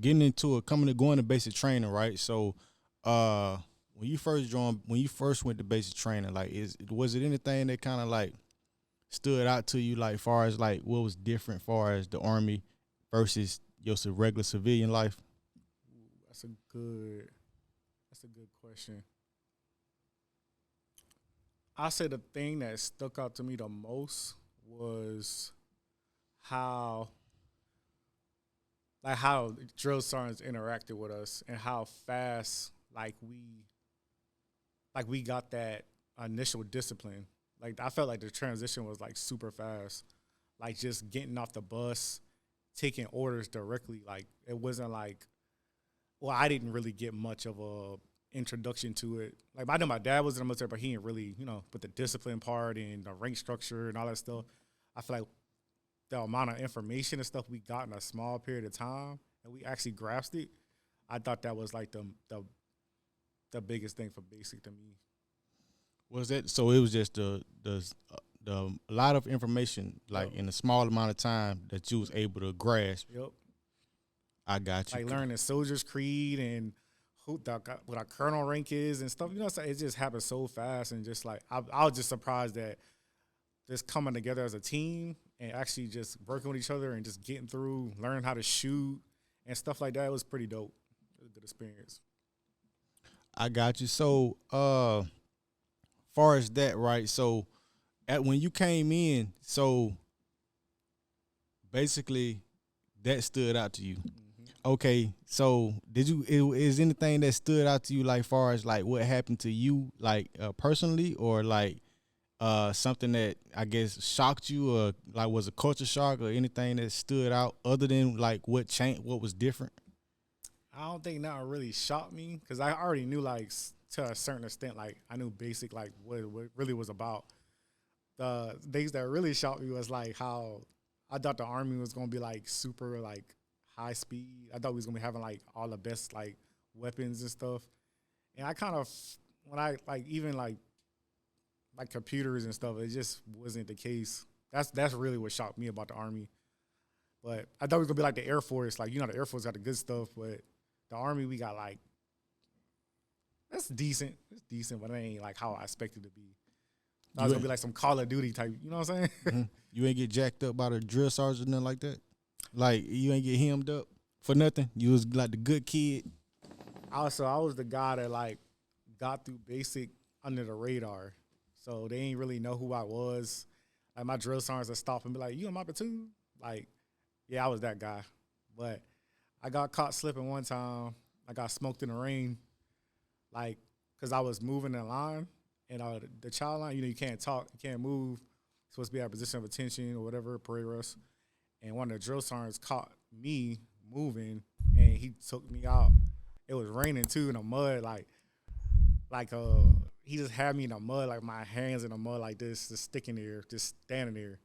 getting into it, going to basic training, right? So, when you first went to basic training, like, was it anything that kind of like stood out to you, like, far as like what was different, far as the army versus your regular civilian life? That's a good. That's a good question. I say the thing that stuck out to me the most was how how drill sergeants interacted with us and how fast we got that initial discipline. Like I felt like the transition was like super fast. Like just getting off the bus, taking orders directly. Like it wasn't like well, I didn't really get much of a introduction to it. Like I know my dad was in the military, but he didn't really, put the discipline part and the rank structure and all that stuff. I feel like the amount of information and stuff we got in a small period of time and we actually grasped it. I thought that was like the biggest thing for basic to me. Was that so? It was just the a lot of information, like, Yep. in a small amount of time that you was able to grasp. Yep. I got you. Like learning Soldier's Creed and what our colonel rank is and stuff. So it just happened so fast and just like I was just surprised that just coming together as a team and actually just working with each other and just getting through, learning how to shoot and stuff like that. It was pretty dope. It was a good experience. I got you. So, far as that, right? So, when you came in, so basically that stood out to you. Okay, so is anything that stood out to you, like, far as like what happened to you, like, personally, or like something that I guess shocked you, or like was a culture shock, or anything that stood out other than like what changed, what was different? I don't think nothing really shocked me because I already knew like to a certain extent like I knew basic like what it really was about. The things that really shocked me was like how I thought the army was gonna be like super like high speed. I thought we was gonna be having like all the best like weapons and stuff. And I kind of when I like even like computers and stuff, it just wasn't the case. That's really what shocked me about the army. But I thought it was gonna be like the Air Force. Like the Air Force got the good stuff, but the army we got like that's decent. It's decent, but it ain't like how I expected it to be. I was You gonna be like some Call of Duty type. You know what I'm saying? mhm. You ain't get jacked up by the drill sergeant or nothing like that. Like, you ain't get hemmed up for nothing. You was like the good kid. Also, I was the guy that like got through basic under the radar, so they ain't really know who I was. Like my drill sergeants would stop and be like, "You in my platoon?" Like, yeah, I was that guy. But I got caught slipping one time. I got smoked in the rain, like, because I was moving in line. And the child line, you can't talk, you can't move. You're supposed to be at a position of attention or whatever, parade rest. And one of the drill sergeants caught me moving, and he took me out. It was raining too in the mud, like he just had me in the mud, like my hands in the mud like this, just sticking there, just standing there.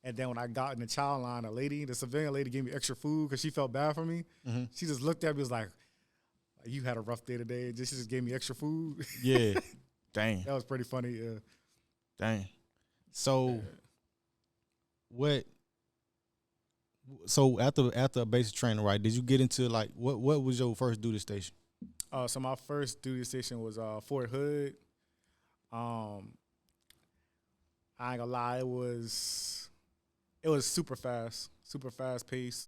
And then when I got in the child line, the civilian lady gave me extra food because she felt bad for me. Mm-hmm. She just looked at me, was like, "You had a rough day today." She just gave me extra food. Yeah. Dang. That was pretty funny. Yeah. Dang. So what? So after basic training, right? Did you get into like what was your first duty station? So my first duty station was Fort Hood. Um, I ain't gonna lie, it was super fast paced.